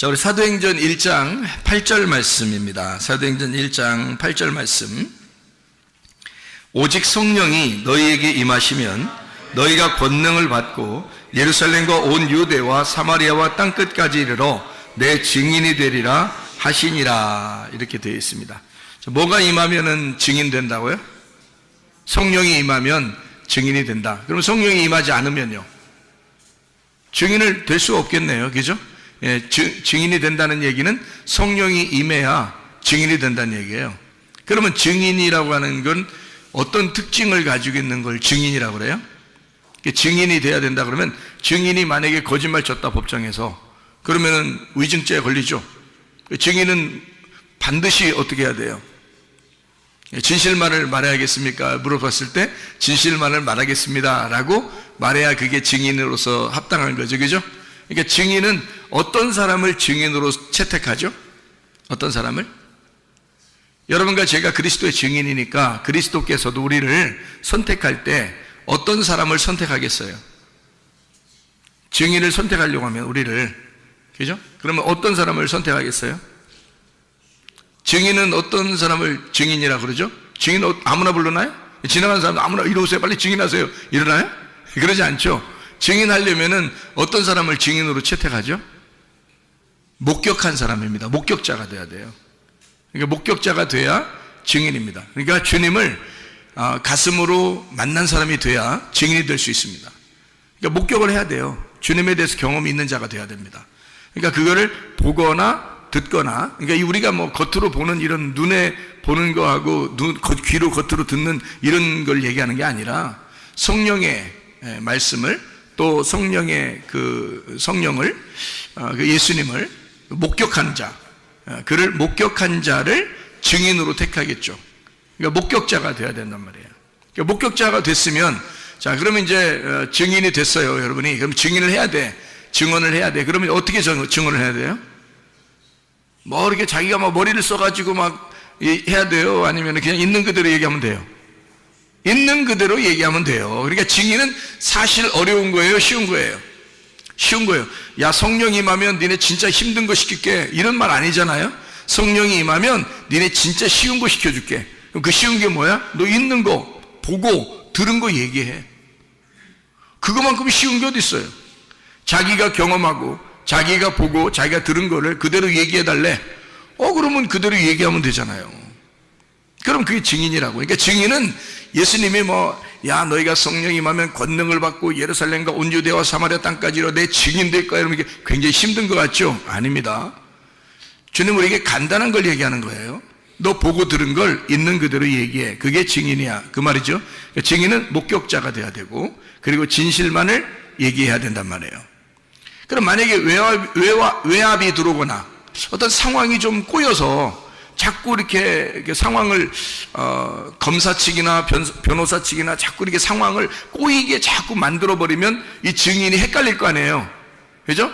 자, 우리 사도행전 1장 8절 말씀입니다. 사도행전 1장 8절 말씀. 오직 성령이 너희에게 임하시면 너희가 권능을 받고 예루살렘과 온 유대와 사마리아와 땅끝까지 이르러 내 증인이 되리라 하시니라. 이렇게 되어 있습니다. 자, 뭐가 임하면은 증인 된다고요? 성령이 임하면 증인이 된다. 그럼 성령이 임하지 않으면요? 증인을 될 수 없겠네요. 그죠? 예, 증인이 된다는 얘기는 성령이 임해야 증인이 된다는 얘기예요. 그러면 증인이라고 하는 건 어떤 특징을 가지고 있는 걸 증인이라고 그래요? 증인이 돼야 된다 그러면, 증인이 만약에 거짓말 쳤다 법정에서, 그러면은 위증죄에 걸리죠. 증인은 반드시 어떻게 해야 돼요? 진실만을 말해야겠습니까? 물어봤을 때 진실만을 말하겠습니다 라고 말해야 그게 증인으로서 합당한 거죠. 그죠? 그러니까 증인은 어떤 사람을 증인으로 채택하죠? 어떤 사람을? 여러분과 제가 그리스도의 증인이니까 그리스도께서도 우리를 선택할 때 어떤 사람을 선택하겠어요? 증인을 선택하려고 하면 우리를, 그죠? 그러면 어떤 사람을 선택하겠어요? 증인은 어떤 사람을 증인이라 그러죠? 증인 아무나 불러나요? 지나가는 사람 아무나 이리 오세요, 빨리 증인하세요, 이러나요? 그러지 않죠. 증인하려면은 어떤 사람을 증인으로 채택하죠? 목격한 사람입니다. 목격자가 돼야 돼요. 그러니까 목격자가 돼야 증인입니다. 그러니까 주님을 가슴으로 만난 사람이 돼야 증인이 될 수 있습니다. 그러니까 목격을 해야 돼요. 주님에 대해서 경험이 있는 자가 돼야 됩니다. 그러니까 그거를 보거나 듣거나, 그러니까 우리가 뭐 겉으로 보는 이런 눈에 보는 거하고 귀로 겉으로 듣는 이런 걸 얘기하는 게 아니라 성령의 말씀을, 또 성령의 그 성령을, 그 예수님을 목격한 자, 그를 목격한 자를 증인으로 택하겠죠. 그러니까 목격자가 돼야 된단 말이에요. 그러니까 목격자가 됐으면, 자, 그러면 이제 증인이 됐어요, 여러분이. 그럼 증인을 해야 돼. 증언을 해야 돼. 그러면 어떻게 증언을 해야 돼요? 뭐 이렇게 자기가 막 머리를 써가지고 막 해야 돼요? 아니면 그냥 있는 그대로 얘기하면 돼요? 있는 그대로 얘기하면 돼요. 그러니까 증인은 사실 어려운 거예요? 쉬운 거예요? 쉬운 거예요. 야, 성령이 임하면 니네 진짜 힘든 거 시킬게, 이런 말 아니잖아요. 성령이 임하면 니네 진짜 쉬운 거 시켜줄게. 그럼 그 쉬운 게 뭐야? 너 있는 거 보고 들은 거 얘기해. 그거만큼 쉬운 게 어디 있어요? 자기가 경험하고 자기가 보고 자기가 들은 거를 그대로 얘기해 달래. 그러면 그대로 얘기하면 되잖아요. 그럼 그게 증인이라고. 그러니까 증인은 예수님이 야, 너희가 성령이 임하면 권능을 받고 예루살렘과 온 유대와 사마리아 땅까지로 내 증인 될 거야, 이러면 이게 굉장히 힘든 것 같죠? 아닙니다. 주님 우리에게 간단한 걸 얘기하는 거예요. 너 보고 들은 걸 있는 그대로 얘기해. 그게 증인이야, 그 말이죠. 그러니까 증인은 목격자가 돼야 되고, 그리고 진실만을 얘기해야 된단 말이에요. 그럼 만약에 외압이 들어오거나 어떤 상황이 좀 꼬여서 자꾸 이렇게 상황을 검사 측이나 변호사 측이나 자꾸 이렇게 상황을 꼬이게 자꾸 만들어버리면 이 증인이 헷갈릴 거 아니에요. 그죠?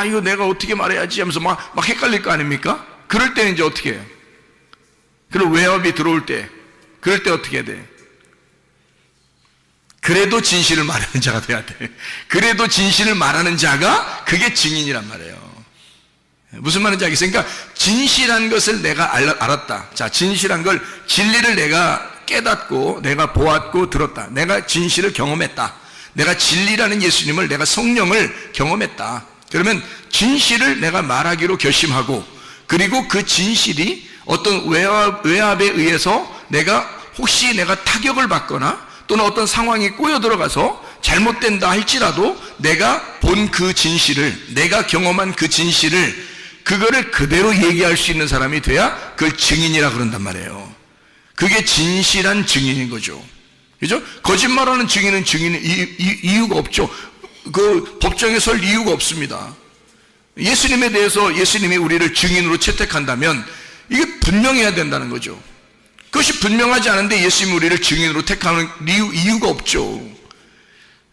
이거 내가 어떻게 말해야지 하면서 막 헷갈릴 거 아닙니까? 그럴 때는 이제 어떻게 해요? 그리고 외압이 들어올 때, 그럴 때 어떻게 해야 돼? 그래도 진실을 말하는 자가 돼야 돼. 그래도 진실을 말하는 자가 그게 증인이란 말이에요. 무슨 말인지 알겠어요? 그러니까 진실한 것을 내가 알았다. 자, 진실한 걸, 진리를 내가 깨닫고 내가 보았고 들었다. 내가 진실을 경험했다. 내가 진리라는 예수님을, 내가 성령을 경험했다. 그러면 진실을 내가 말하기로 결심하고, 그리고 그 진실이 어떤 외압에 의해서 혹시 내가 타격을 받거나 또는 어떤 상황이 꼬여 들어가서 잘못된다 할지라도 내가 본 그 진실을, 내가 경험한 그 진실을, 그거를 그대로 얘기할 수 있는 사람이 돼야 그걸 증인이라 그런단 말이에요. 그게 진실한 증인인 거죠. 그죠? 거짓말하는 증인은 이유가 없죠. 그 법정에 설 이유가 없습니다. 예수님에 대해서 예수님이 우리를 증인으로 채택한다면 이게 분명해야 된다는 거죠. 그것이 분명하지 않은데 예수님이 우리를 증인으로 택하는 이유가 없죠.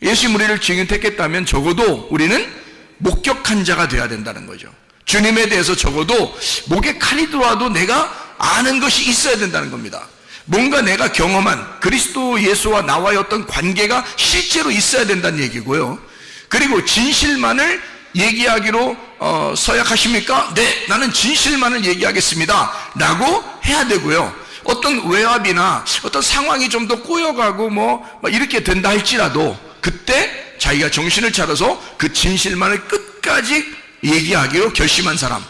예수님이 우리를 증인 택했다면 적어도 우리는 목격한 자가 되어야 된다는 거죠. 주님에 대해서 적어도 목에 칼이 들어와도 내가 아는 것이 있어야 된다는 겁니다. 뭔가 내가 경험한 그리스도 예수와 나와의 어떤 관계가 실제로 있어야 된다는 얘기고요. 그리고 진실만을 얘기하기로 서약하십니까? 네, 나는 진실만을 얘기하겠습니다 라고 해야 되고요, 어떤 외압이나 어떤 상황이 좀 더 꼬여가고 뭐 이렇게 된다 할지라도 그때 자기가 정신을 차려서 그 진실만을 끝까지 얘기하기로 결심한 사람,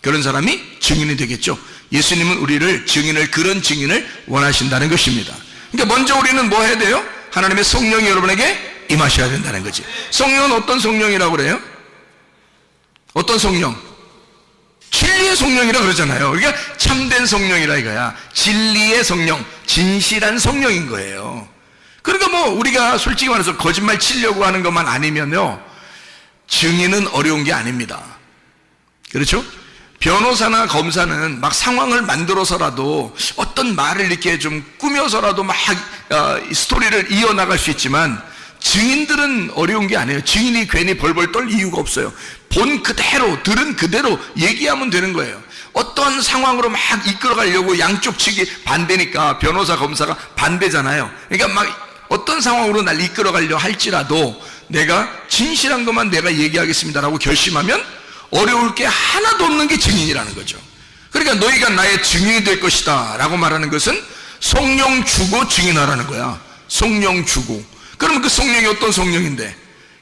그런 사람이 증인이 되겠죠. 예수님은 우리를 그런 증인을 원하신다는 것입니다. 그러니까 먼저 우리는 뭐 해야 돼요? 하나님의 성령이 여러분에게 임하셔야 된다는 거지. 성령은 어떤 성령이라고 그래요? 어떤 성령? 진리의 성령이라 그러잖아요. 그러니까 참된 성령이라 이거야. 진리의 성령, 진실한 성령인 거예요. 그러니까 뭐 우리가 솔직히 말해서 거짓말 치려고 하는 것만 아니면요, 증인은 어려운 게 아닙니다. 그렇죠? 변호사나 검사는 막 상황을 만들어서라도 어떤 말을 이렇게 좀 꾸며서라도 막 스토리를 이어나갈 수 있지만, 증인들은 어려운 게 아니에요. 증인이 괜히 벌벌 떨 이유가 없어요. 본 그대로, 들은 그대로 얘기하면 되는 거예요. 어떤 상황으로 막 이끌어가려고 양쪽 측이 반대니까 변호사, 검사가 반대잖아요. 그러니까 막 어떤 상황으로 날 이끌어가려 할지라도 내가 진실한 것만 내가 얘기하겠습니다라고 결심하면 어려울 게 하나도 없는 게 증인이라는 거죠. 그러니까 너희가 나의 증인이 될 것이다 라고 말하는 것은 성령 주고 증인하라는 거야. 성령 주고. 그러면 그 성령이 어떤 성령인데?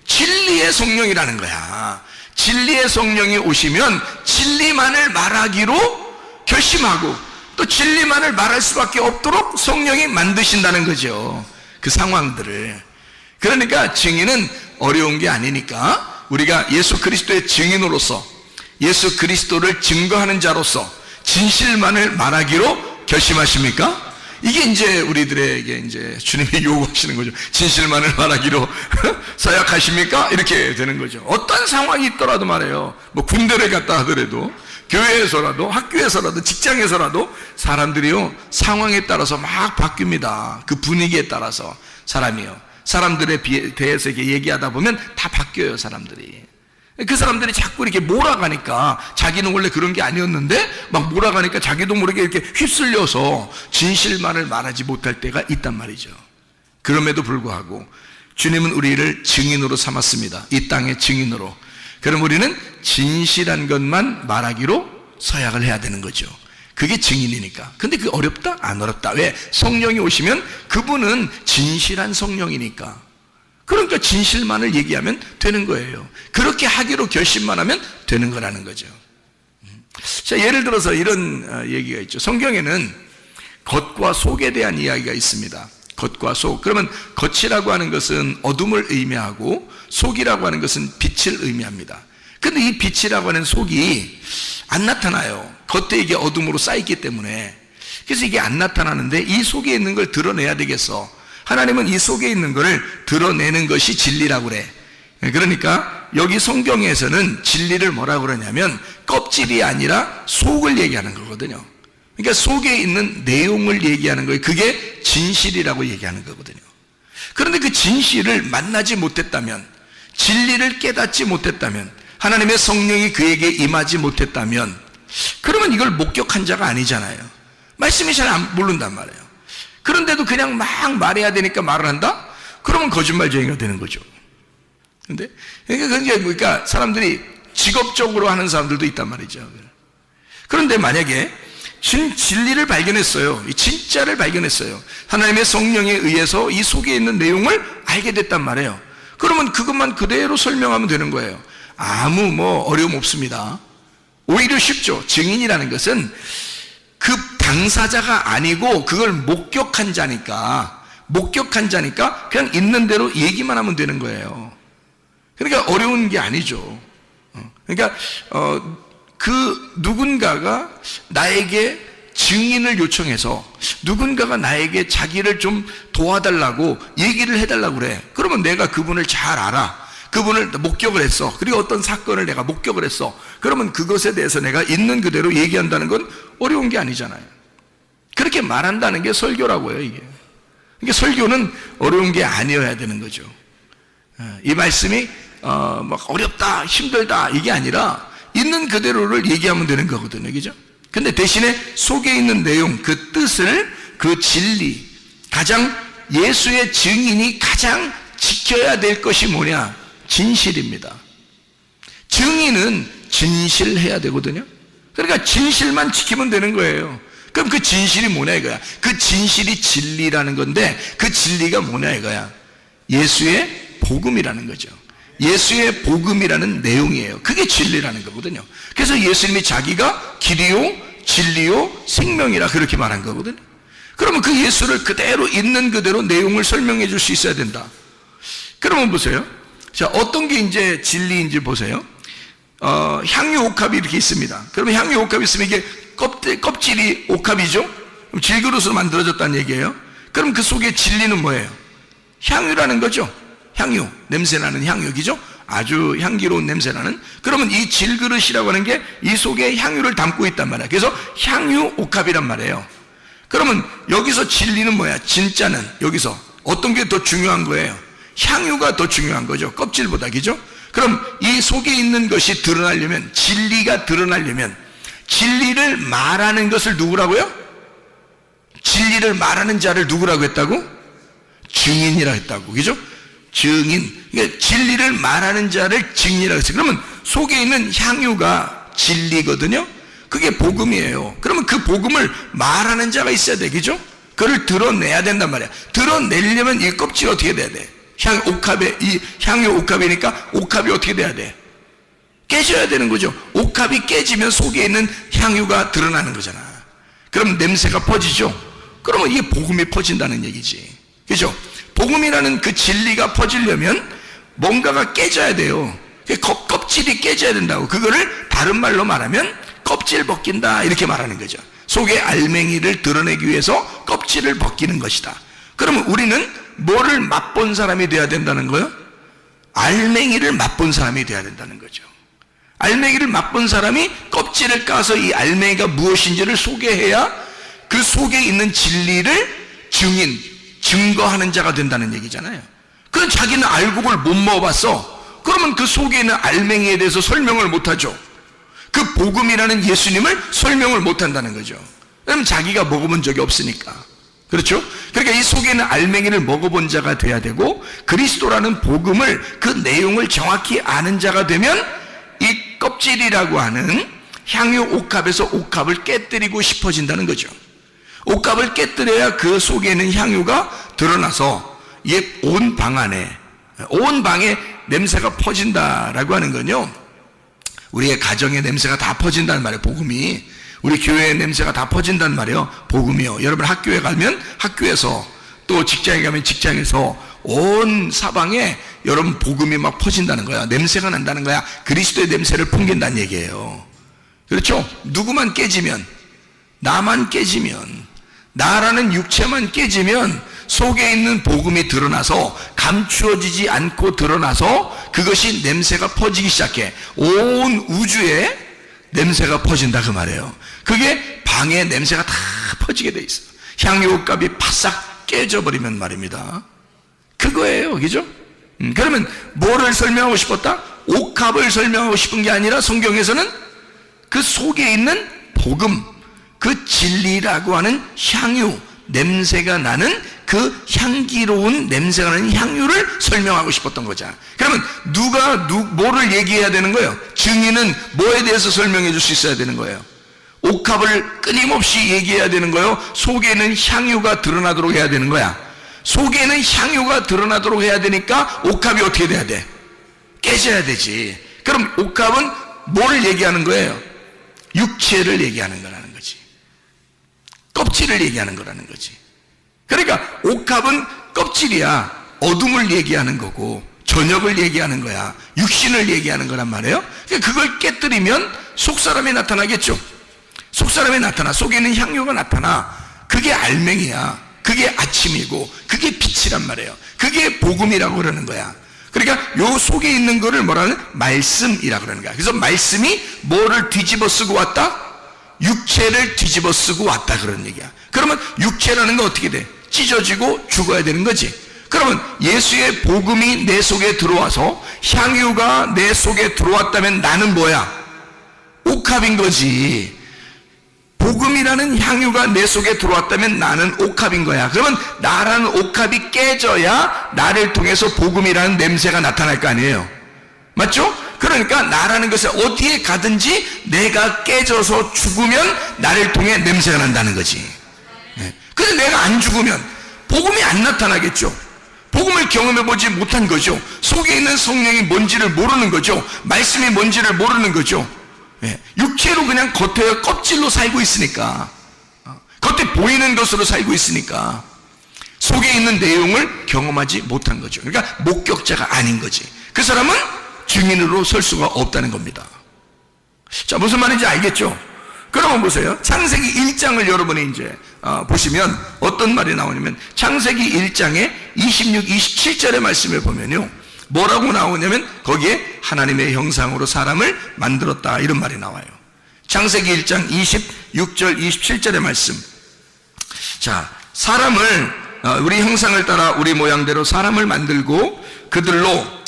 진리의 성령이라는 거야. 진리의 성령이 오시면 진리만을 말하기로 결심하고 또 진리만을 말할 수밖에 없도록 성령이 만드신다는 거죠, 그 상황들을. 그러니까 증인은 어려운 게 아니니까 우리가 예수 그리스도의 증인으로서, 예수 그리스도를 증거하는 자로서 진실만을 말하기로 결심하십니까? 이게 이제 우리들에게 이제 주님이 요구하시는 거죠. 진실만을 말하기로 서약하십니까? 이렇게 되는 거죠. 어떤 상황이 있더라도 말해요. 뭐 군대를 갔다 하더라도, 교회에서라도, 학교에서라도, 직장에서라도 사람들이요, 상황에 따라서 막 바뀝니다. 그 분위기에 따라서 사람이요, 사람들에 대해서 이렇게 얘기하다 보면 다 바뀌어요, 사람들이. 그 사람들이 자꾸 이렇게 몰아가니까, 자기는 원래 그런 게 아니었는데 막 몰아가니까 자기도 모르게 이렇게 휩쓸려서 진실만을 말하지 못할 때가 있단 말이죠. 그럼에도 불구하고 주님은 우리를 증인으로 삼았습니다. 이 땅의 증인으로. 그럼 우리는 진실한 것만 말하기로 서약을 해야 되는 거죠. 그게 증인이니까. 근데 그게 어렵다? 안 어렵다. 왜? 성령이 오시면 그분은 진실한 성령이니까. 그러니까 진실만을 얘기하면 되는 거예요. 그렇게 하기로 결심만 하면 되는 거라는 거죠. 자, 예를 들어서 이런 얘기가 있죠. 성경에는 겉과 속에 대한 이야기가 있습니다. 겉과 속. 그러면 겉이라고 하는 것은 어둠을 의미하고 속이라고 하는 것은 빛을 의미합니다. 근데 이 빛이라고 하는 속이 안 나타나요. 겉에 이게 어둠으로 쌓였기 때문에. 그래서 이게 안 나타나는데 이 속에 있는 걸 드러내야 되겠어. 하나님은 이 속에 있는 것을 드러내는 것이 진리라고 그래. 그러니까 여기 성경에서는 진리를 뭐라고 그러냐면 껍질이 아니라 속을 얘기하는 거거든요. 그러니까 속에 있는 내용을 얘기하는 거예요. 그게 진실이라고 얘기하는 거거든요. 그런데 그 진실을 만나지 못했다면, 진리를 깨닫지 못했다면, 하나님의 성령이 그에게 임하지 못했다면, 그러면 이걸 목격한 자가 아니잖아요. 말씀이 잘 모른단 말이에요. 그런데도 그냥 막 말해야 되니까 말을 한다? 그러면 거짓말쟁이가 되는 거죠. 근데 그러니까 사람들이 직업적으로 하는 사람들도 있단 말이죠. 그런데 만약에 진리를 발견했어요. 진짜를 발견했어요. 하나님의 성령에 의해서 이 속에 있는 내용을 알게 됐단 말이에요. 그러면 그것만 그대로 설명하면 되는 거예요. 아무 어려움 없습니다. 오히려 쉽죠. 증인이라는 것은 그 당사자가 아니고 그걸 목격한 자니까 그냥 있는 대로 얘기만 하면 되는 거예요. 그러니까 어려운 게 아니죠. 그러니까 그 누군가가 나에게 증인을 요청해서 누군가가 나에게 자기를 좀 도와달라고 얘기를 해달라고 그래. 그러면 내가 그분을 잘 알아. 그분을 목격을 했어. 그리고 어떤 사건을 내가 목격을 했어. 그러면 그것에 대해서 내가 있는 그대로 얘기한다는 건 어려운 게 아니잖아요. 그렇게 말한다는 게 설교라고요, 이게. 그러니까 설교는 어려운 게 아니어야 되는 거죠. 이 말씀이 막 어렵다, 힘들다 이게 아니라 있는 그대로를 얘기하면 되는 거거든요, 그죠? 근데 대신에 속에 있는 내용, 그 뜻을, 그 진리, 가장 예수의 증인이 가장 지켜야 될 것이 뭐냐? 진실입니다. 증인은 진실해야 되거든요. 그러니까 진실만 지키면 되는 거예요. 그럼 그 진실이 뭐냐 이거야. 그 진실이 진리라는 건데 그 진리가 뭐냐 이거야. 예수의 복음이라는 거죠. 예수의 복음이라는 내용이에요. 그게 진리라는 거거든요. 그래서 예수님이 자기가 길이요 진리요 생명이라 그렇게 말한 거거든요. 그러면 그 예수를 그대로 있는 그대로 내용을 설명해 줄 수 있어야 된다. 그러면 보세요. 자, 어떤 게 이제 진리인지 보세요. 향유 옥합이 이렇게 있습니다. 그러면 향유 옥합이 있으면 이게 껍질이 옥합이죠? 질그릇으로 만들어졌다는 얘기예요. 그럼 그 속에 진리는 뭐예요? 향유라는 거죠. 향유, 냄새나는 향유기죠? 아주 향기로운 냄새나는. 그러면 이 질그릇이라고 하는 게 이 속에 향유를 담고 있단 말이야. 그래서 향유 옥합이란 말이에요. 그러면 여기서 진리는 뭐야? 진짜는 여기서 어떤 게 더 중요한 거예요? 향유가 더 중요한 거죠. 껍질보다, 그죠? 그럼 이 속에 있는 것이 드러나려면, 진리가 드러나려면 진리를 말하는 것을 누구라고요? 진리를 말하는 자를 누구라고 했다고? 증인이라고 했다고, 그죠? 증인. 그러니까 진리를 말하는 자를 증인이라고 했어요. 그러면 속에 있는 향유가 진리거든요. 그게 복음이에요. 그러면 그 복음을 말하는 자가 있어야 돼, 그죠? 그걸 드러내야 된단 말이야. 드러내려면 이 껍질이 어떻게 돼야 돼? 이 향유 옥합이니까 옥합이 어떻게 돼야 돼? 깨져야 되는 거죠. 옥합이 깨지면 속에 있는 향유가 드러나는 거잖아. 그럼 냄새가 퍼지죠. 그러면 이게 복음이 퍼진다는 얘기지, 그죠? 복음이라는 그 진리가 퍼지려면 뭔가가 깨져야 돼요. 껍질이 깨져야 된다고. 그거를 다른 말로 말하면 껍질 벗긴다 이렇게 말하는 거죠. 속의 알맹이를 드러내기 위해서 껍질을 벗기는 것이다. 그러면 우리는 뭐를 맛본 사람이 돼야 된다는 거예요? 알맹이를 맛본 사람이 돼야 된다는 거죠. 알맹이를 맛본 사람이 껍질을 까서 이 알맹이가 무엇인지를 소개해야 그 속에 있는 진리를 증거하는 자가 된다는 얘기잖아요. 그건 자기는 알고 그걸 못 먹어봤어. 그러면 그 속에 있는 알맹이에 대해서 설명을 못하죠. 그 복음이라는 예수님을 설명을 못한다는 거죠. 왜냐면 자기가 먹어본 적이 없으니까. 그렇죠? 그러니까 이 속에 있는 알맹이를 먹어본 자가 돼야 되고, 그리스도라는 복음을, 그 내용을 정확히 아는 자가 되면 이 껍질이라고 하는 향유 옥합에서 옥합을 깨뜨리고 싶어진다는 거죠. 옥합을 깨뜨려야 그 속에 있는 향유가 드러나서 온 방 안에, 온 방에 냄새가 퍼진다라고 하는 건요, 우리의 가정의 냄새가 다 퍼진다는 말이에요. 복음이. 우리 교회의 냄새가 다 퍼진다는 말이에요. 복음이요. 여러분 학교에 가면 학교에서, 또 직장에 가면 직장에서 온 사방에 여러분 복음이 막 퍼진다는 거야. 냄새가 난다는 거야. 그리스도의 냄새를 풍긴다는 얘기예요. 그렇죠? 누구만 깨지면, 나만 깨지면, 나라는 육체만 깨지면 속에 있는 복음이 드러나서, 감추어지지 않고 드러나서 그것이 냄새가 퍼지기 시작해. 온 우주에 냄새가 퍼진다 그 말이에요. 그게 방에 냄새가 다 퍼지게 돼 있어. 향유 옥합이 바싹 깨져버리면 말입니다. 그거예요, 그죠? 그러면 뭐를 설명하고 싶었다? 옥합을 설명하고 싶은 게 아니라 성경에서는 그 속에 있는 복음, 그 진리라고 하는 향유, 냄새가 나는 그 향기로운 냄새가 나는 향유를 설명하고 싶었던 거잖아. 그러면 뭐를 얘기해야 되는 거예요? 증인은 뭐에 대해서 설명해 줄 수 있어야 되는 거예요? 옥합을 끊임없이 얘기해야 되는 거예요? 속에는 향유가 드러나도록 해야 되는 거야. 속에는 향유가 드러나도록 해야 되니까 옥합이 어떻게 돼야 돼? 깨져야 되지. 그럼 옥합은 뭐를 얘기하는 거예요? 육체를 얘기하는 거라는 거지. 껍질을 얘기하는 거라는 거지. 그러니까 옥합은 껍질이야. 어둠을 얘기하는 거고 저녁을 얘기하는 거야. 육신을 얘기하는 거란 말이에요. 그러니까 그걸 깨뜨리면 속사람이 나타나겠죠. 속사람이 나타나. 속에 있는 향유가 나타나. 그게 알맹이야. 그게 아침이고 그게 빛이란 말이에요. 그게 복음이라고 그러는 거야. 그러니까 요 속에 있는 거를 뭐라는? 말씀이라고 그러는 거야. 그래서 말씀이 뭐를 뒤집어 쓰고 왔다? 육체를 뒤집어 쓰고 왔다 그런 얘기야. 그러면 육체라는 건 어떻게 돼? 찢어지고 죽어야 되는 거지. 그러면 예수의 복음이 내 속에 들어와서 향유가 내 속에 들어왔다면 나는 뭐야? 옥합인 거지. 복음이라는 향유가 내 속에 들어왔다면 나는 옥합인 거야. 그러면 나라는 옥합이 깨져야 나를 통해서 복음이라는 냄새가 나타날 거 아니에요. 맞죠? 그러니까 나라는 것은 어디에 가든지 내가 깨져서 죽으면 나를 통해 냄새가 난다는 거지. 근데 내가 안 죽으면 복음이 안 나타나겠죠. 복음을 경험해보지 못한 거죠. 속에 있는 성령이 뭔지를 모르는 거죠. 말씀이 뭔지를 모르는 거죠. 육체로 그냥 겉에 껍질로 살고 있으니까, 겉에 보이는 것으로 살고 있으니까 속에 있는 내용을 경험하지 못한 거죠. 그러니까 목격자가 아닌 거지. 그 사람은 증인으로 설 수가 없다는 겁니다. 자, 무슨 말인지 알겠죠? 그러면 보세요. 창세기 1장을 여러분이 이제 보시면 어떤 말이 나오냐면, 창세기 1장의 26, 27절의 말씀을 보면요, 뭐라고 나오냐면 거기에 하나님의 형상으로 사람을 만들었다, 이런 말이 나와요. 창세기 1장 26절 27절의 말씀. 자, 사람을 우리 형상을 따라 우리 모양대로 사람을 만들고 그들로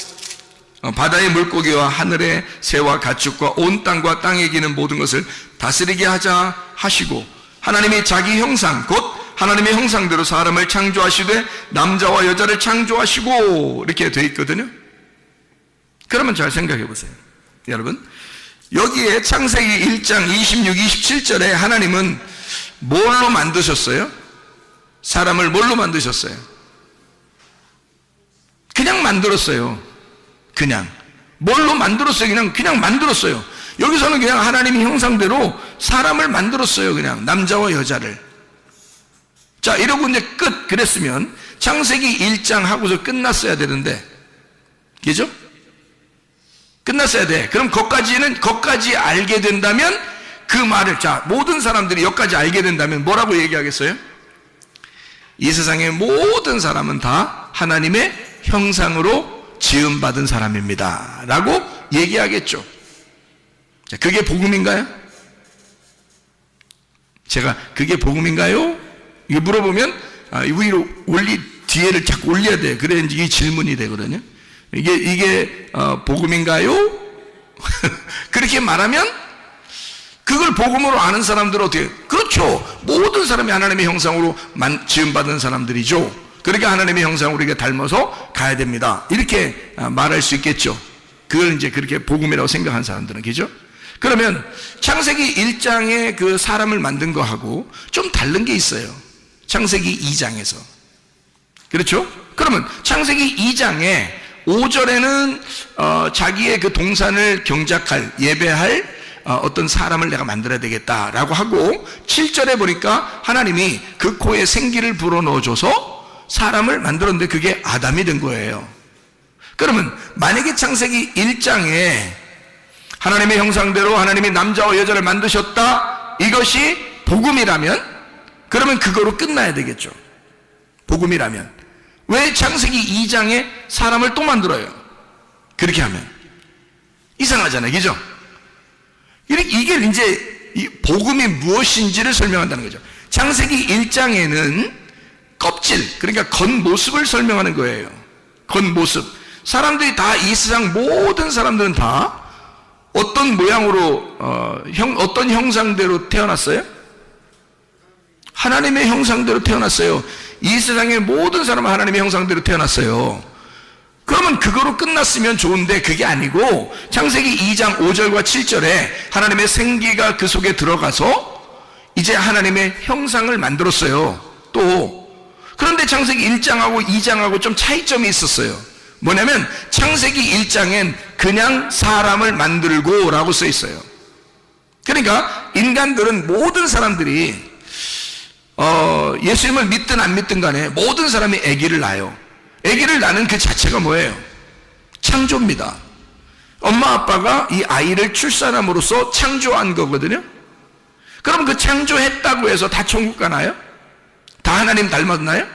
바다의 물고기와 하늘의 새와 가축과 온 땅과 땅에 기는 모든 것을 다스리게 하자 하시고, 하나님이 자기 형상 곧 하나님의 형상대로 사람을 창조하시되 남자와 여자를 창조하시고, 이렇게 되어 있거든요. 그러면 잘 생각해 보세요. 여러분, 여기에 창세기 1장 26, 27절에 하나님은 뭘로 만드셨어요? 사람을 뭘로 만드셨어요? 그냥 만들었어요. 그냥 뭘로 만들었어요? 그냥 만들었어요. 여기서는 그냥 하나님의 형상대로 사람을 만들었어요. 그냥 남자와 여자를. 자, 이러고 이제 끝. 그랬으면 창세기 1장 하고서 끝났어야 되는데, 그죠? 끝났어야 돼. 그럼 거기까지 알게 된다면, 그 말을, 자, 모든 사람들이 여기까지 알게 된다면 뭐라고 얘기하겠어요? 이 세상의 모든 사람은 다 하나님의 형상으로 지음받은 사람입니다 라고 얘기하겠죠. 자, 그게 복음인가요? 제가 그게 복음인가요? 이거 물어보면 위로 뒤에를 자꾸 올려야 돼. 그래야 이 질문이 되거든요. 이게 복음인가요? 그렇게 말하면 그걸 복음으로 아는 사람들은 어떻게? 그렇죠. 모든 사람이 하나님의 형상으로 지음받은 사람들이죠. 그러니까 하나님의 형상으로 우리가 닮아서 가야 됩니다, 이렇게 말할 수 있겠죠. 그걸 이제 그렇게 복음이라고 생각하는 사람들은, 그죠? 그러면 창세기 1장에 그 사람을 만든 거하고 좀 다른 게 있어요. 창세기 2장에서. 그렇죠? 그러면 창세기 2장에 5절에는 자기의 그 동산을 경작할, 예배할 어떤 사람을 내가 만들어야 되겠다라고 하고, 7절에 보니까 하나님이 그 코에 생기를 불어넣어줘서 사람을 만들었는데 그게 아담이 된 거예요. 그러면 만약에 창세기 1장에 하나님의 형상대로 하나님이 남자와 여자를 만드셨다, 이것이 복음이라면, 그러면 그거로 끝나야 되겠죠. 복음이라면 왜 창세기 2장에 사람을 또 만들어요? 그렇게 하면 이상하잖아요, 그죠? 이게 이제 이 복음이 무엇인지를 설명한다는 거죠. 창세기 1장에는 껍질, 그러니까 겉모습을 설명하는 거예요. 겉모습. 사람들이 다, 이 세상 모든 사람들은 다 어떤 모양으로 어떤 형상대로 태어났어요? 하나님의 형상대로 태어났어요. 이 세상의 모든 사람은 하나님의 형상대로 태어났어요. 그러면 그거로 끝났으면 좋은데 그게 아니고, 창세기 2장 5절과 7절에 하나님의 생기가 그 속에 들어가서 이제 하나님의 형상을 만들었어요. 또 그런데 창세기 1장하고 2장하고 좀 차이점이 있었어요. 뭐냐면 창세기 1장엔 그냥 사람을 만들고 라고 써 있어요. 그러니까 인간들은, 모든 사람들이 예수님을 믿든 안 믿든 간에 모든 사람이 아기를 낳아요. 아기를 낳는 그 자체가 뭐예요? 창조입니다. 엄마 아빠가 이 아이를 출산함으로써 창조한 거거든요. 그럼 그 창조했다고 해서 다 천국 가나요? 다 하나님 닮았나요?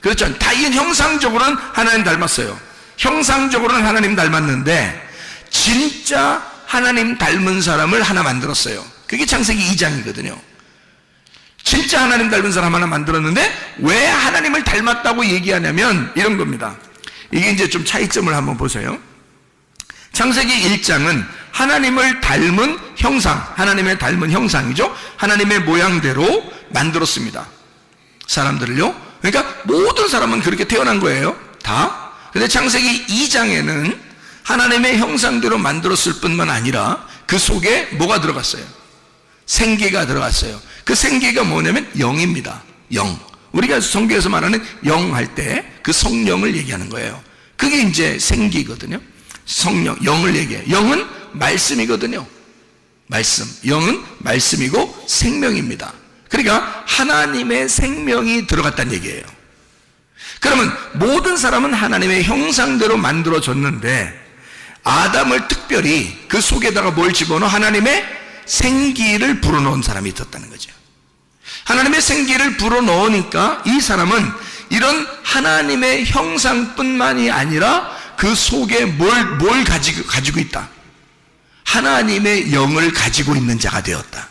그렇죠. 다 이 형상적으로는 하나님 닮았어요. 형상적으로는 하나님 닮았는데 진짜 하나님 닮은 사람을 하나 만들었어요. 그게 창세기 2장이거든요. 진짜 하나님 닮은 사람 하나 만들었는데 왜 하나님을 닮았다고 얘기하냐면 이런 겁니다. 이게 이제 좀 차이점을 한번 보세요. 창세기 1장은 하나님을 닮은 형상, 하나님의 닮은 형상이죠. 하나님의 모양대로 만들었습니다, 사람들을요. 그러니까 모든 사람은 그렇게 태어난 거예요, 다. 근데 창세기 2장에는 하나님의 형상대로 만들었을 뿐만 아니라 그 속에 뭐가 들어갔어요? 생기가 들어갔어요. 그 생기가 뭐냐면 영입니다. 영. 우리가 성경에서 말하는 영 할 때 그 성령을 얘기하는 거예요. 그게 이제 생기거든요. 성령, 영을 얘기해요. 영은 말씀이거든요. 말씀. 영은 말씀이고 생명입니다. 그러니까 하나님의 생명이 들어갔다는 얘기예요. 그러면 모든 사람은 하나님의 형상대로 만들어졌는데 아담을 특별히 그 속에다가 뭘 집어넣어? 하나님의 생기를 불어넣은 사람이 있었다는 거죠. 하나님의 생기를 불어넣으니까 이 사람은 이런 하나님의 형상뿐만이 아니라 그 속에 뭘 가지고 있다? 하나님의 영을 가지고 있는 자가 되었다.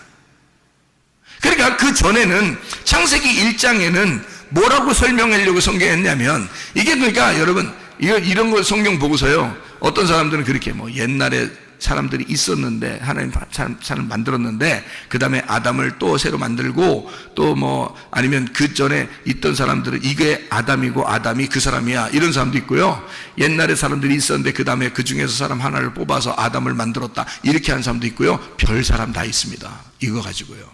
그러니까 그 전에는 창세기 1장에는 뭐라고 설명하려고 성경했냐면, 이게 그러니까 여러분 이런 거 성경 보고서요, 어떤 사람들은 그렇게 뭐 옛날에 사람들이 있었는데 하나님 사람을 만들었는데 그 다음에 아담을 또 새로 만들고 또 뭐 아니면 그 전에 있던 사람들은 이게 아담이고 아담이 그 사람이야, 이런 사람도 있고요. 옛날에 사람들이 있었는데 그 다음에 그 중에서 사람 하나를 뽑아서 아담을 만들었다, 이렇게 하는 사람도 있고요. 별 사람 다 있습니다. 이거 가지고요.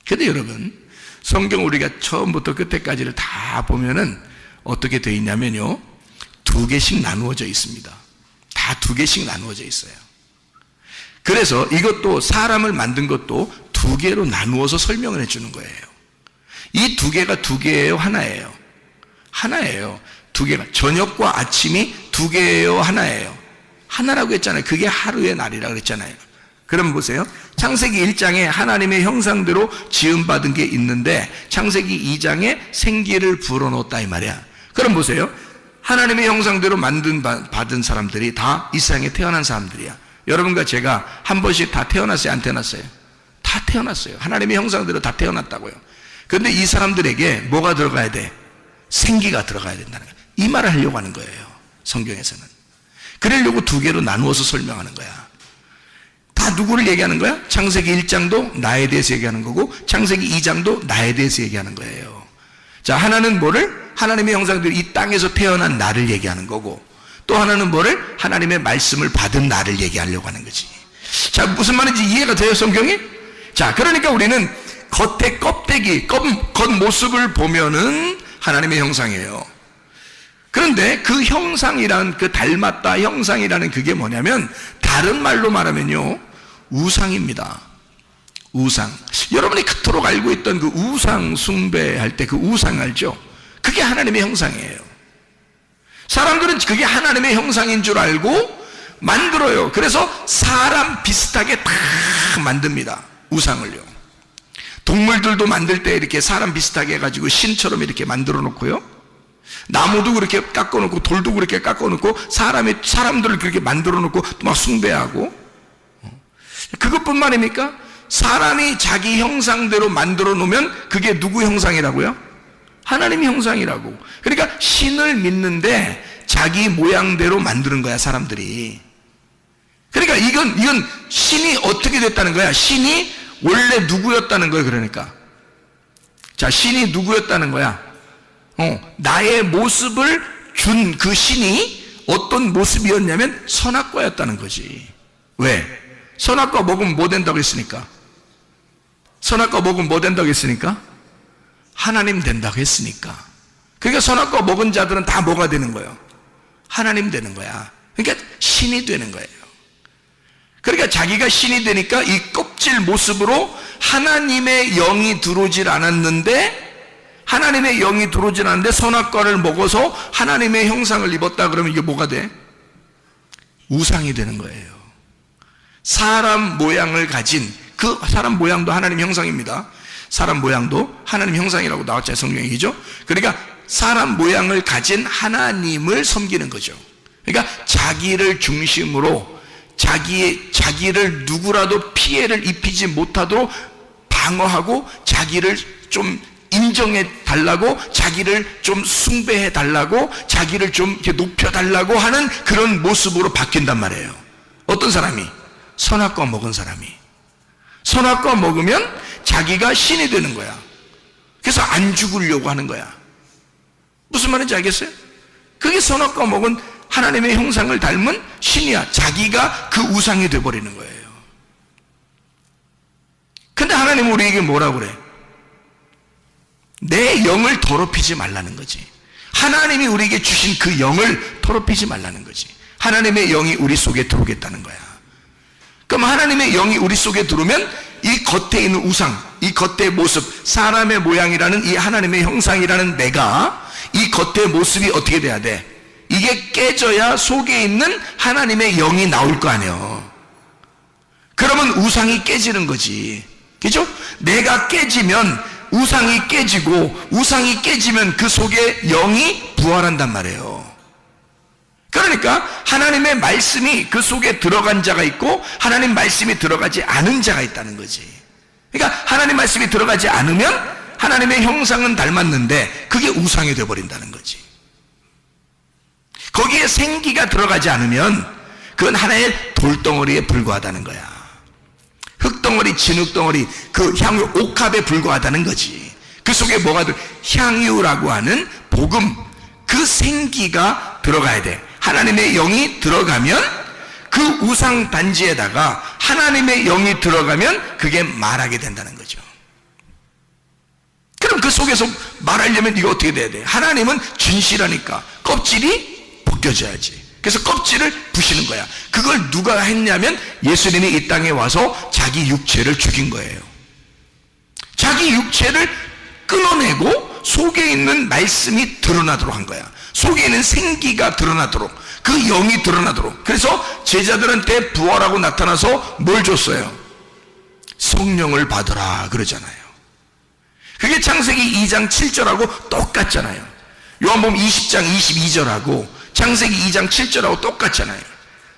근데 여러분, 성경 우리가 처음부터 끝에까지를 다 보면은 어떻게 되어 있냐면요, 두 개씩 나누어져 있습니다. 다 두 개씩 나누어져 있어요. 그래서 이것도 사람을 만든 것도 두 개로 나누어서 설명을 해주는 거예요. 이 두 개가 두 개예요, 하나예요? 하나예요. 두 개가, 저녁과 아침이 두 개예요, 하나예요? 하나라고 했잖아요. 그게 하루의 날이라고 했잖아요. 그럼 보세요. 창세기 1장에 하나님의 형상대로 지음받은 게 있는데 창세기 2장에 생기를 불어넣었다 이 말이야. 그럼 보세요. 하나님의 형상대로 받은 사람들이 다 이 세상에 태어난 사람들이야. 여러분과 제가 한 번씩 다 태어났어요, 안 태어났어요? 다 태어났어요. 하나님의 형상대로 다 태어났다고요. 그런데 이 사람들에게 뭐가 들어가야 돼? 생기가 들어가야 된다는 거예요. 이 말을 하려고 하는 거예요, 성경에서는. 그러려고 두 개로 나누어서 설명하는 거야. 다 누구를 얘기하는 거야? 창세기 1장도 나에 대해서 얘기하는 거고 창세기 2장도 나에 대해서 얘기하는 거예요. 자, 하나는 뭐를? 하나님의 형상대로 이 땅에서 태어난 나를 얘기하는 거고, 또 하나는 뭐를? 하나님의 말씀을 받은 나를 얘기하려고 하는 거지. 자, 무슨 말인지 이해가 돼요, 성경이? 자, 그러니까 우리는 겉의 껍데기, 겉모습을 보면은 하나님의 형상이에요. 그런데 그 형상이란, 그 닮았다 형상이라는 그게 뭐냐면 다른 말로 말하면요, 우상입니다. 우상. 여러분이 그토록 알고 있던 그 우상 숭배할 때 그 우상 알죠? 그게 하나님의 형상이에요. 사람들은 그게 하나님의 형상인 줄 알고 만들어요. 그래서 사람 비슷하게 다 만듭니다, 우상을요. 동물들도 만들 때 이렇게 사람 비슷하게 해가지고 신처럼 이렇게 만들어 놓고요, 나무도 그렇게 깎아 놓고 돌도 그렇게 깎아 놓고 사람들을 그렇게 만들어 놓고 또 막 숭배하고. 그것뿐만입니까? 사람이 자기 형상대로 만들어 놓으면 그게 누구 형상이라고요? 하나님 형상이라고. 그러니까 신을 믿는데 자기 모양대로 만드는 거야, 사람들이. 그러니까 이건 신이 어떻게 됐다는 거야? 신이 원래 누구였다는 거예요. 그러니까 자, 신이 누구였다는 거야? 나의 모습을 준 그 신이 어떤 모습이었냐면 선악과였다는 거지. 왜? 선악과 먹으면 뭐 된다고 했으니까? 선악과 먹으면 뭐 된다고 했으니까? 하나님 된다고 했으니까. 그러니까 선악과 먹은 자들은 다 뭐가 되는 거예요? 하나님 되는 거야. 그러니까 신이 되는 거예요. 그러니까 자기가 신이 되니까 이 껍질 모습으로 하나님의 영이 들어오질 않았는데, 하나님의 영이 들어오질 않는데 선악과를 먹어서 하나님의 형상을 입었다 그러면 이게 뭐가 돼? 우상이 되는 거예요. 사람 모양을 가진, 그 사람 모양도 하나님 형상입니다. 사람 모양도 하나님 형상이라고 나왔잖아요, 성경이죠. 그러니까 사람 모양을 가진 하나님을 섬기는 거죠. 그러니까 자기를 중심으로 자기를 누구라도 피해를 입히지 못하도록 방어하고, 자기를 좀 인정해 달라고, 자기를 좀 숭배해 달라고, 자기를 좀 이렇게 높여 달라고 하는 그런 모습으로 바뀐단 말이에요. 어떤 사람이? 선악과 먹은 사람이. 선악과 먹으면 자기가 신이 되는 거야. 그래서 안 죽으려고 하는 거야. 무슨 말인지 알겠어요? 그게 선악과 먹은 하나님의 형상을 닮은 신이야. 자기가 그 우상이 되어버리는 거예요. 근데 하나님은 우리에게 뭐라고 그래? 내 영을 더럽히지 말라는 거지. 하나님이 우리에게 주신 그 영을 더럽히지 말라는 거지. 하나님의 영이 우리 속에 들어오겠다는 거야. 그럼 하나님의 영이 우리 속에 들어오면 이 겉에 있는 우상, 이 겉의 모습, 사람의 모양이라는 이 하나님의 형상이라는 내가 이 겉의 모습이 어떻게 돼야 돼? 이게 깨져야 속에 있는 하나님의 영이 나올 거 아니에요. 그러면 우상이 깨지는 거지. 그죠? 내가 깨지면 우상이 깨지고, 우상이 깨지면 그 속에 영이 부활한단 말이에요. 그러니까 하나님의 말씀이 그 속에 들어간 자가 있고 하나님 말씀이 들어가지 않은 자가 있다는 거지. 그러니까 하나님 말씀이 들어가지 않으면 하나님의 형상은 닮았는데 그게 우상이 되어버린다는 거지. 거기에 생기가 들어가지 않으면 그건 하나의 돌덩어리에 불과하다는 거야. 흙덩어리, 진흙덩어리, 그 향유 옥합에 불과하다는 거지. 그 속에 뭐가 향유라고 하는 복음, 그 생기가 들어가야 돼. 하나님의 영이 들어가면 그 우상 단지에다가 하나님의 영이 들어가면 그게 말하게 된다는 거죠. 그럼 그 속에서 말하려면 이거 어떻게 돼야 돼? 하나님은 진실하니까 껍질이 벗겨져야지. 그래서 껍질을 부시는 거야. 그걸 누가 했냐면 예수님이 이 땅에 와서 자기 육체를 죽인 거예요. 자기 육체를 끊어내고 속에 있는 말씀이 드러나도록 한 거야. 속에 있는 생기가 드러나도록, 그 영이 드러나도록. 그래서 제자들한테 부활하고 나타나서 뭘 줬어요? 성령을 받으라 그러잖아요. 그게 창세기 2장 7절하고 똑같잖아요. 요한복음 20장 22절하고 창세기 2장 7절하고 똑같잖아요.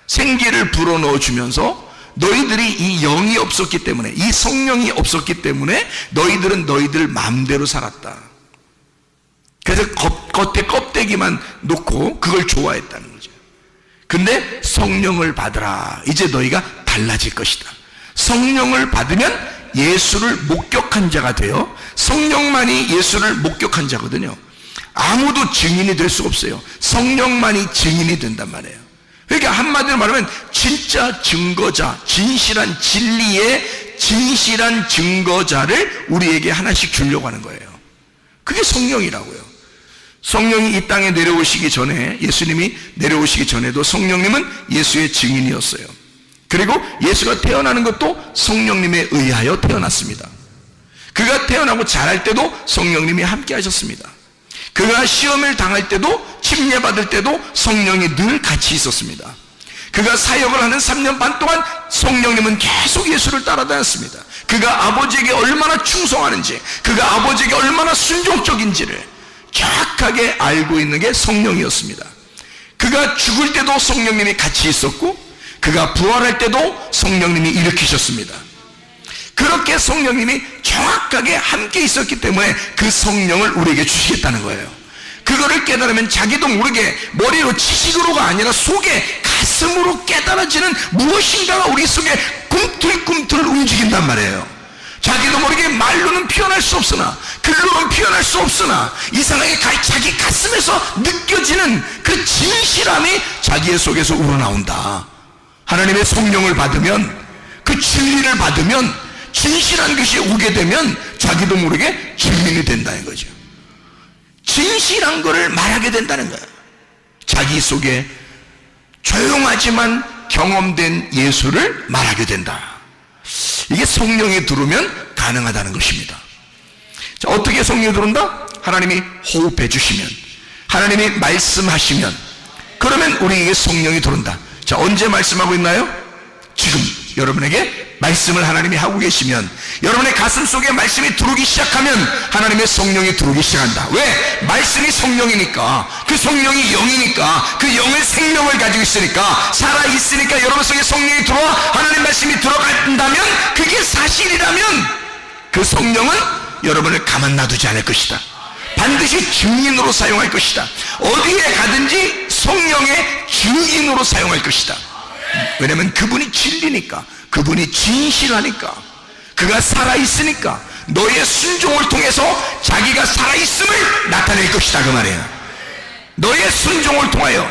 생기를 불어넣어 주면서 너희들이 이 영이 없었기 때문에, 이 성령이 없었기 때문에 너희들은 너희들 마음대로 살았다. 그래서 겉에 껍데기만 놓고 그걸 좋아했다는 거죠. 근데 성령을 받으라. 이제 너희가 달라질 것이다. 성령을 받으면 예수를 목격한 자가 돼요. 성령만이 예수를 목격한 자거든요. 아무도 증인이 될 수 없어요. 성령만이 증인이 된단 말이에요. 그러니까 한마디로 말하면 진짜 증거자, 진실한 진리의 진실한 증거자를 우리에게 하나씩 주려고 하는 거예요. 그게 성령이라고요. 성령이 이 땅에 내려오시기 전에, 예수님이 내려오시기 전에도 성령님은 예수의 증인이었어요. 그리고 예수가 태어나는 것도 성령님에 의하여 태어났습니다. 그가 태어나고 자랄 때도 성령님이 함께 하셨습니다. 그가 시험을 당할 때도, 침례받을 때도 성령이 늘 같이 있었습니다. 그가 사역을 하는 3년 반 동안 성령님은 계속 예수를 따라다녔습니다. 그가 아버지에게 얼마나 충성하는지, 그가 아버지에게 얼마나 순종적인지를 정확하게 알고 있는 게 성령이었습니다. 그가 죽을 때도 성령님이 같이 있었고, 그가 부활할 때도 성령님이 일으키셨습니다. 그렇게 성령님이 정확하게 함께 있었기 때문에 그 성령을 우리에게 주시겠다는 거예요. 그거를 깨달으면 자기도 모르게 머리로 지식으로가 아니라 속에 가슴으로 깨달아지는 무엇인가가 우리 속에 꿈틀꿈틀 움직인단 말이에요. 자기도 모르게 말로는 표현할 수 없으나, 글로는 표현할 수 없으나 이상하게 자기 가슴에서 느껴지는 그 진실함이 자기의 속에서 우러나온다. 하나님의 성령을 받으면, 그 진리를 받으면, 진실한 것이 오게 되면 자기도 모르게 증인이 된다는 거죠. 진실한 것을 말하게 된다는 거예요. 자기 속에 조용하지만 경험된 예수를 말하게 된다. 이게 성령이 들어오면 가능하다는 것입니다. 자, 어떻게 성령이 들어온다? 하나님이 호흡해 주시면, 하나님이 말씀하시면, 그러면 우리에게 성령이 들어온다. 자, 언제 말씀하고 있나요? 지금 여러분에게 말씀을 하나님이 하고 계시면, 여러분의 가슴 속에 말씀이 들어오기 시작하면 하나님의 성령이 들어오기 시작한다. 왜? 말씀이 성령이니까, 그 성령이 영이니까, 그 영의 생명을 가지고 있으니까, 살아있으니까 여러분 속에 성령이 들어와 하나님 말씀이 들어간다면, 그게 사실이라면 그 성령은 여러분을 가만 놔두지 않을 것이다. 반드시 증인으로 사용할 것이다. 어디에 가든지 성령의 증인으로 사용할 것이다. 왜냐면 그분이 진리니까, 그분이 진실하니까, 그가 살아있으니까 너의 순종을 통해서 자기가 살아있음을 나타낼 것이다 그 말이에요. 너의 순종을 통하여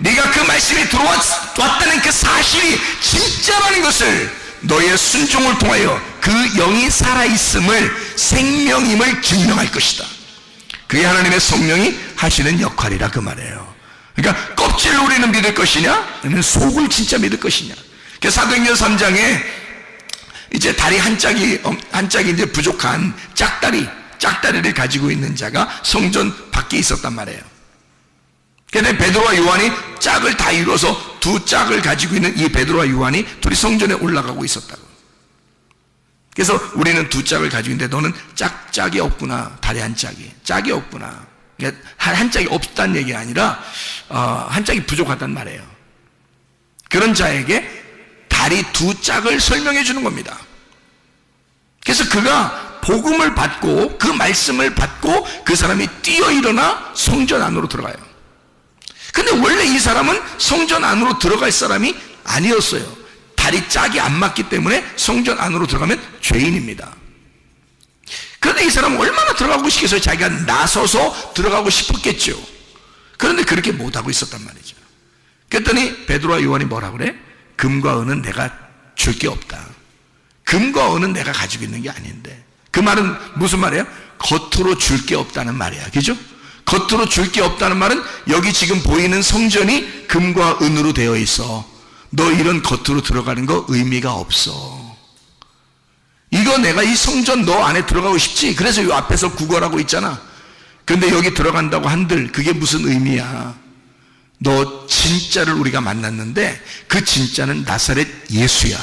네가 그 말씀이 들어왔다는 그 사실이 진짜라는 것을 너의 순종을 통하여 그 영이 살아있음을, 생명임을 증명할 것이다. 그게 하나님의 성령이 하시는 역할이라 그 말이에요. 그러니까 껍질을 우리는 믿을 것이냐, 아니면 속을 진짜 믿을 것이냐. 사도행전 3장에 이제 다리 한 짝이 이제 부족한 짝다리를 가지고 있는 자가 성전 밖에 있었단 말이에요. 그런데 베드로와 요한이 짝을 다 이루어서 두 짝을 가지고 있는 이 베드로와 요한이 둘이 성전에 올라가고 있었다고. 그래서 우리는 두 짝을 가지고 있는데 너는 짝이 없구나. 다리 한 짝이 없구나. 그러니까 한 짝이 없다는 얘기가 아니라 한 짝이 부족하단 말이에요. 그런 자에게 다리 두 짝을 설명해 주는 겁니다. 그래서 그가 복음을 받고 그 말씀을 받고 그 사람이 뛰어 일어나 성전 안으로 들어가요. 근데 원래 이 사람은 성전 안으로 들어갈 사람이 아니었어요. 다리 짝이 안 맞기 때문에 성전 안으로 들어가면 죄인입니다. 그런데 이 사람은 얼마나 들어가고 싶겠어요? 자기가 나서서 들어가고 싶었겠죠. 그런데 그렇게 못하고 있었단 말이죠. 그랬더니 베드로와 요한이 뭐라 그래? 금과 은은 내가 줄 게 없다. 금과 은은 내가 가지고 있는 게 아닌데. 그 말은 무슨 말이에요? 겉으로 줄 게 없다는 말이야. 그죠? 겉으로 줄 게 없다는 말은 여기 지금 보이는 성전이 금과 은으로 되어 있어. 너 이런 겉으로 들어가는 거 의미가 없어. 이거 내가 이 성전 너 안에 들어가고 싶지? 그래서 이 앞에서 구걸하고 있잖아. 근데 여기 들어간다고 한들 그게 무슨 의미야? 너 진짜를 우리가 만났는데 그 진짜는 나사렛 예수야.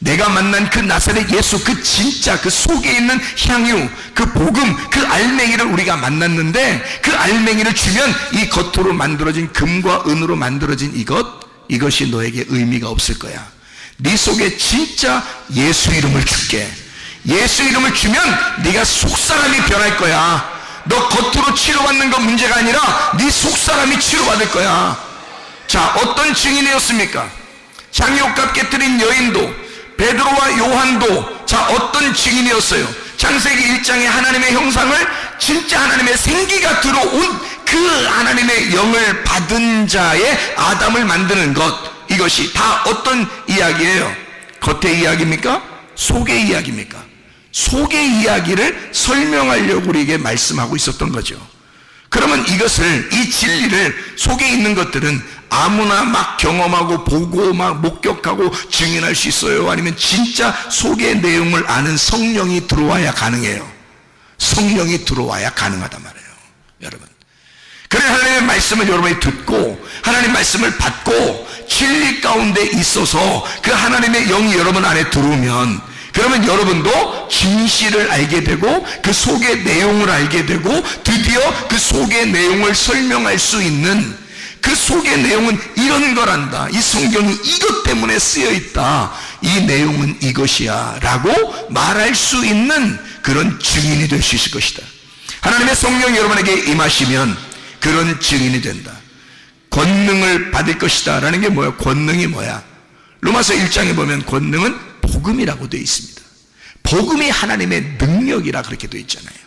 내가 만난 그 나사렛 예수, 그 진짜, 그 속에 있는 향유, 그 복음, 그 알맹이를 우리가 만났는데 그 알맹이를 주면 이 겉으로 만들어진 금과 은으로 만들어진 이것이 너에게 의미가 없을 거야. 네 속에 진짜 예수 이름을 줄게. 예수 이름을 주면 네가 속사람이 변할 거야. 너 겉으로 치료받는 건 문제가 아니라 네 속사람이 치료받을 거야. 자, 어떤 증인이었습니까? 장욕값 깨뜨린 여인도, 베드로와 요한도 자 어떤 증인이었어요? 창세기 1장에 하나님의 형상을, 진짜 하나님의 생기가 들어온 그 하나님의 영을 받은 자의 아담을 만드는 것, 이것이 다 어떤 이야기예요? 겉의 이야기입니까? 속의 이야기입니까? 속의 이야기를 설명하려고 우리에게 말씀하고 있었던 거죠. 그러면 이것을, 이 진리를, 속에 있는 것들은 아무나 막 경험하고 보고 막 목격하고 증인할 수 있어요? 아니면 진짜 속의 내용을 아는 성령이 들어와야 가능해요? 성령이 들어와야 가능하단 말이에요, 여러분. 그래 하나님의 말씀을 여러분이 듣고 하나님 말씀을 받고 진리 가운데 있어서 그 하나님의 영이 여러분 안에 들어오면, 그러면 여러분도 진실을 알게 되고 그 속의 내용을 알게 되고 드디어 그 속의 내용을 설명할 수 있는, 그 속의 내용은 이런 거란다, 이 성경이 이것 때문에 쓰여 있다, 이 내용은 이것이야 라고 말할 수 있는 그런 증인이 될 수 있을 것이다. 하나님의 성령이 여러분에게 임하시면 그런 증인이 된다. 권능을 받을 것이다 라는 게 뭐야? 권능이 뭐야? 로마서 1장에 보면 권능은 복음이라고 되어 있습니다. 복음이 하나님의 능력이라 그렇게 되어 있잖아요.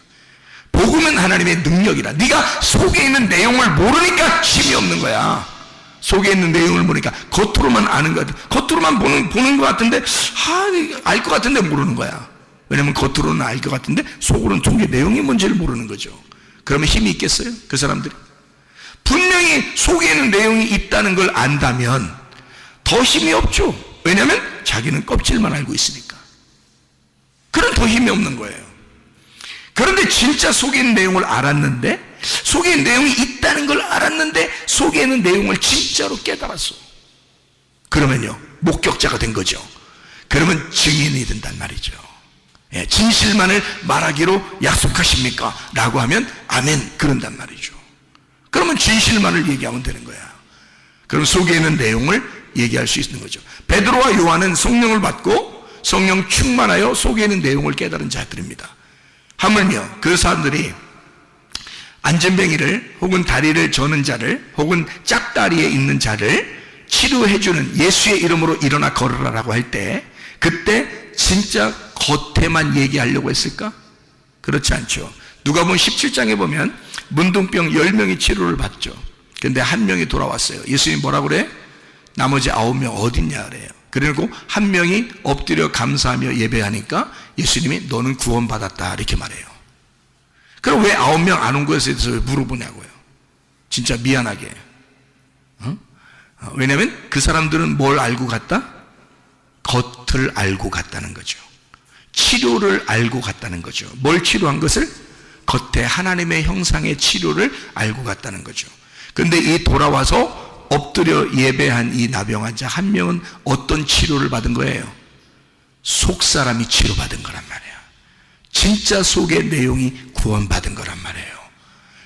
복음은 하나님의 능력이라. 네가 속에 있는 내용을 모르니까 힘이 없는 거야. 속에 있는 내용을 모르니까 겉으로만 아는 것 같아. 겉으로만 보는 것 같은데 알 것 같은데 모르는 거야. 왜냐면 겉으로는 알 것 같은데 속으로는 속의 내용이 뭔지를 모르는 거죠. 그러면 힘이 있겠어요? 그 사람들이? 분명히 속에 있는 내용이 있다는 걸 안다면 더 힘이 없죠. 왜냐하면 자기는 껍질만 알고 있으니까. 그럼 더 힘이 없는 거예요. 그런데 진짜 속에 있는 내용을 알았는데, 속에 있는 내용이 있다는 걸 알았는데 속에 있는 내용을 진짜로 깨달았어. 그러면요, 목격자가 된 거죠. 그러면 증인이 된단 말이죠. 예, 진실만을 말하기로 약속하십니까? 라고 하면 아멘, 그런단 말이죠. 그러면 진실만을 얘기하면 되는 거야. 그럼 속에 있는 내용을 얘기할 수 있는 거죠. 베드로와 요한은 성령을 받고 성령 충만하여 속에 있는 내용을 깨달은 자들입니다. 하물며 그 사람들이 안전뱅이를 혹은 다리를 저는 자를 혹은 짝다리에 있는 자를 치료해주는 예수의 이름으로 일어나 걸으라라고 할 때, 그때 진짜 겉에만 얘기하려고 했을까? 그렇지 않죠. 누가복음 17장에 보면 문둥병 10명이 치료를 받죠. 근데 한 명이 돌아왔어요. 예수님이 뭐라고 그래? 나머지 9명 어딨냐 그래요. 그리고 한 명이 엎드려 감사하며 예배하니까 예수님이 너는 구원받았다 이렇게 말해요. 그럼 왜 9명 안 온 것에 대해서 물어보냐고요. 진짜 미안하게. 왜냐하면 그 사람들은 뭘 알고 갔다? 겉을 알고 갔다는 거죠. 치료를 알고 갔다는 거죠. 뭘 치료한 것을? 겉에 하나님의 형상의 치료를 알고 갔다는 거죠. 근데 이 돌아와서 엎드려 예배한 이 나병 환자 한 명은 어떤 치료를 받은 거예요? 속사람이 치료받은 거란 말이에요. 진짜 속의 내용이 구원받은 거란 말이에요.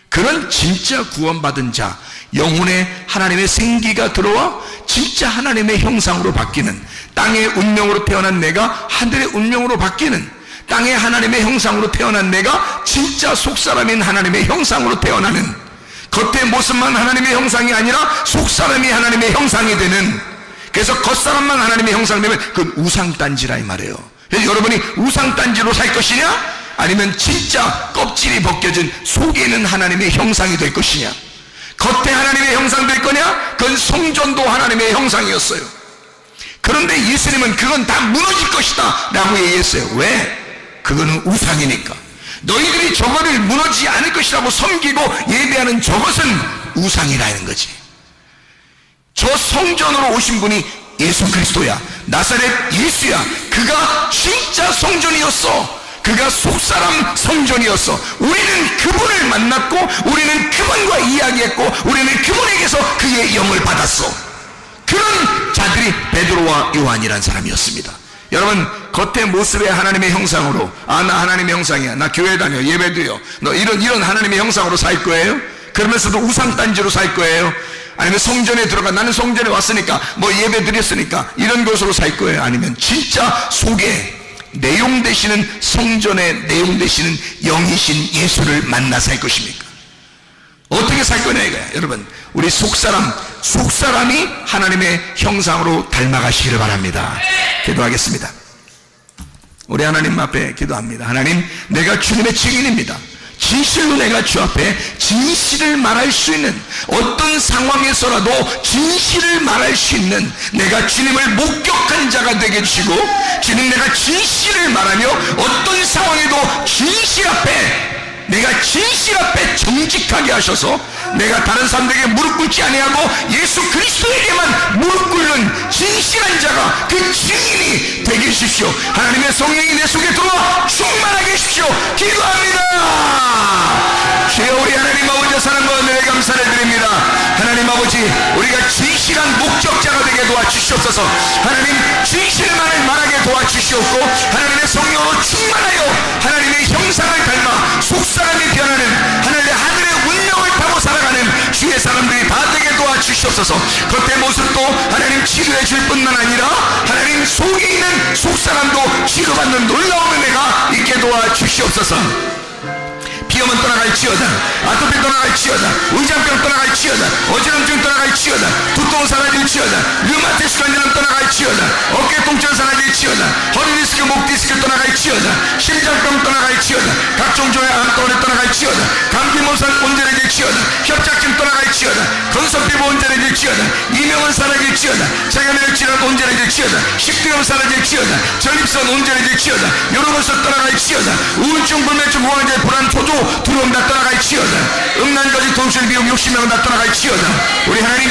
그런 진짜 구원받은 자, 영혼에 하나님의 생기가 들어와 진짜 하나님의 형상으로 바뀌는, 땅의 운명으로 태어난 내가 하늘의 운명으로 바뀌는, 땅의 하나님의 형상으로 태어난 내가 진짜 속사람인 하나님의 형상으로 태어나는, 겉의 모습만 하나님의 형상이 아니라 속사람이 하나님의 형상이 되는, 그래서 겉사람만 하나님의 형상 되면 그건 우상단지라 이 말이에요. 그래서 여러분이 우상단지로 살 것이냐, 아니면 진짜 껍질이 벗겨진 속에 있는 하나님의 형상이 될 것이냐. 겉에 하나님의 형상 될 거냐, 그건 성전도 하나님의 형상이었어요. 그런데 예수님은 그건 다 무너질 것이다 라고 얘기했어요. 왜? 그거는 우상이니까. 너희들이 저거를 무너지지 않을 것이라고 섬기고 예배하는 저것은 우상이라는 거지. 저 성전으로 오신 분이 예수 그리스도야. 나사렛 예수야. 그가 진짜 성전이었어. 그가 속사람 성전이었어. 우리는 그분을 만났고, 우리는 그분과 이야기했고, 우리는 그분에게서 그의 영을 받았어. 그런 자들이 베드로와 요한이란 사람이었습니다. 여러분, 겉의 모습의 하나님의 형상으로, 아, 나 하나님의 형상이야, 나 교회 다녀, 예배드려, 너 이런 하나님의 형상으로 살 거예요? 그러면서도 우상단지로 살 거예요? 아니면 성전에 들어가, 나는 성전에 왔으니까 뭐 예배 드렸으니까 이런 것으로 살 거예요? 아니면 진짜 속에 내용 되시는, 성전의 내용 되시는 영이신 예수를 만나 살 것입니까? 어떻게 살 거냐 이거야. 여러분, 우리 속사람이 하나님의 형상으로 닮아가시기를 바랍니다. 기도하겠습니다. 우리 하나님 앞에 기도합니다. 하나님, 내가 주님의 증인입니다. 진실로 내가 주 앞에 진실을 말할 수 있는, 어떤 상황에서라도 진실을 말할 수 있는, 내가 주님을 목격한 자가 되게 해주시고, 주님, 내가 진실을 말하며 어떤 상황에도 진실 앞에, 내가 진실 앞에 정직하게 하셔서 내가 다른 사람들에게 무릎 꿇지 아니하고 예수 그리스도에게만 무릎 꿇는 진실한 자가, 그 증인이 되게 해주십시오. 하나님의 성령이 내 속에 들어와 충만하게 해주십시오. 기도합니다. 주여, 우리 하나님 아버지 사랑과 은혜에 감사를 드립니다. 하나님 아버지, 우리가 진실한 목적자가 되게 도와주시옵소서. 하나님, 진실만을 말하게 도와주시옵고, 하나님의 성령으로 충만하여 하나님의 형상을 닮아 속사람이 변하는, 하늘의 운명을 타고 살아가는 주의 사람들이 다 되게 도와주시옵소서. 겉의 모습도 하나님 치료해 줄 뿐만 아니라 하나님 속에 있는 속사람도 치료받는 놀라운 은혜가 있게 도와주시옵소서. 비염은 떠나갈지어다, 아토피 떠나갈지어다, 의장병 떠나갈지어다, 어지럼증 떠나갈지어다, 두통 사라질지어다, 류마티스 관절염 떠나갈지어다, 어깨 통증 사라질지어다, 허리 디스크, 목 디스크 떠나갈지어다, 심장병 떠나갈지어다, 각종 종의 암덩어리 떠나갈지어다, 감기 몸살 온전해질지어다, 협착증 떠나갈지어다, 건선피부 온전해질지어다, 이명은 사라질지어다, 자가면역 질환 온전해질지어다, 식도염 사라질지어다, 전립선 온전해질지어다, 요로건설 떠나갈지어다, 우울증, 불면증, 무한제, 불안, 초조, 두려움 다 떠나갈지어다, 음란거지, 돈술, 비움, 욕심명은 다 떠나갈지어다. 우리 하나님,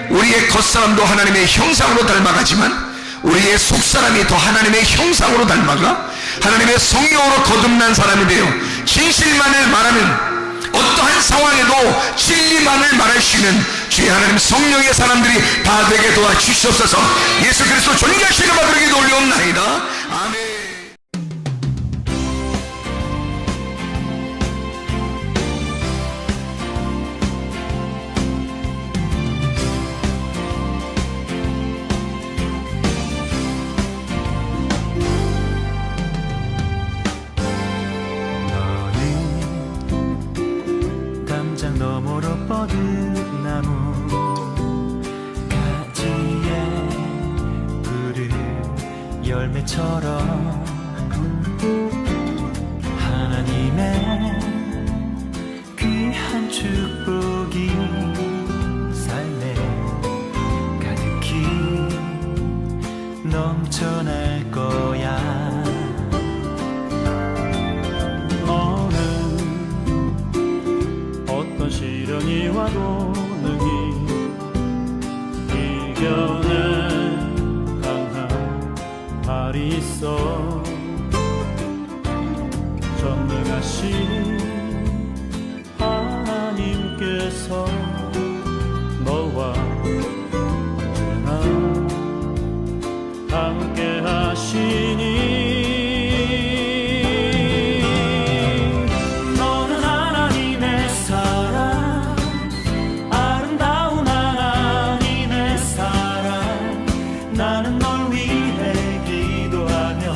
우리의 겉사람도 하나님의 형상으로 닮아가지만 우리의 속사람이 더 하나님의 형상으로 닮아가 하나님의 성령으로 거듭난 사람이 되어 진실만을 말하는, 어떠한 상황에도 진리만을 말할 수 있는 주의 하나님 성령의 사람들이 다 되게 도와주시옵소서. 예수 그리스도 존귀하시는 바들에게 올려옵나이다. 아멘. 너머로 뻗은 나무 가지에 푸른 열매처럼 하나님의 귀한 축복이 시련이 와도 능히 이겨낸 강한 발이 있어. 전능하신 하나님께서 너와 언제나 함께 하시니 너는 하나님의 사랑, 아름다운 하나님의 사랑. 나는 널 위해 기도하며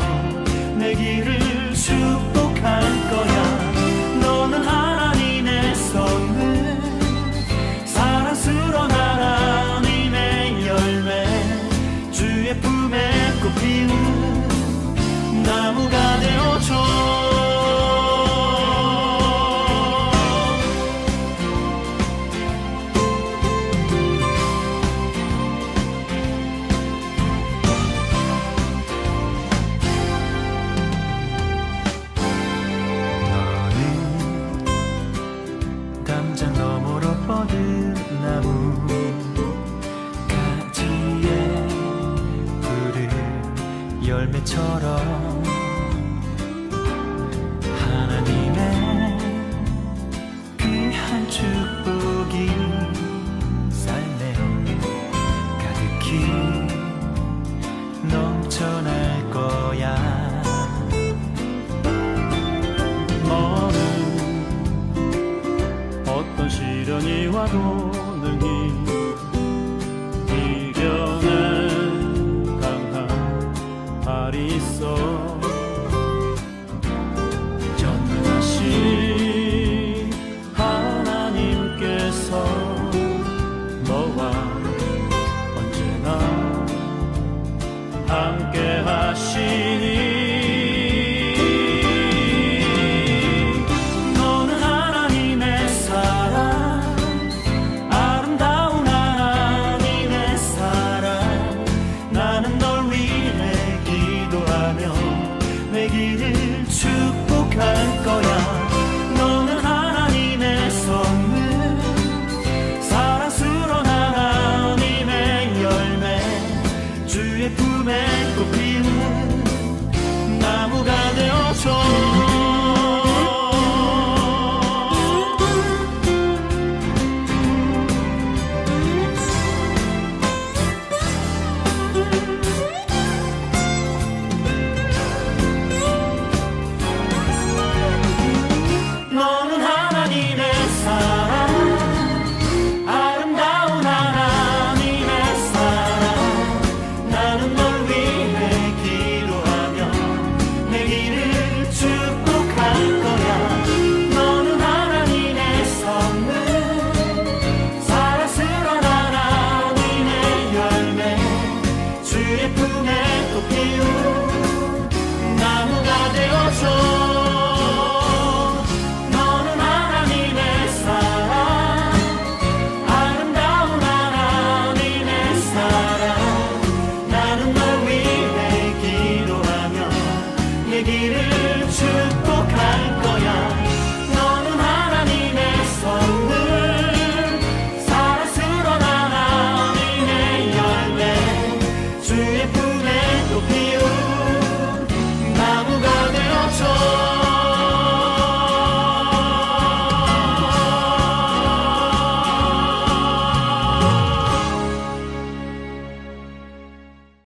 내 길을 축복할 거야. 너는 하나님의 선물, 사랑스러운 하나님의 열매, 주의 품에 꽃피운 나무가 되어줘. 담장 너머로 뻗은 나무 가지에 푸른 열매처럼 하나님의 귀한 축복이 삶에 가득히 넘쳐날 거야. 너는 어떤 시련이 와도 능히 이겨낸 강한 발이 있어. 전능하신 하나님께서 너와 언제나 함께 하시니 내 길을 축복할 거야. 너는 하나님의 선물, 사랑스러운 하나님의 열매, 주의 품에 꽃피운 나무가 되어줘. 너는 하나님의 사랑, 아름다운 하나님의 사랑. 나는 널 위해 기도하며 내 길을 축복할 거야. 너는 하나님의 선물, 사랑스러운 하나님의 열매, 주의 품에 꽃피운 나무가 되어줘. 내 길을 축복할 거야.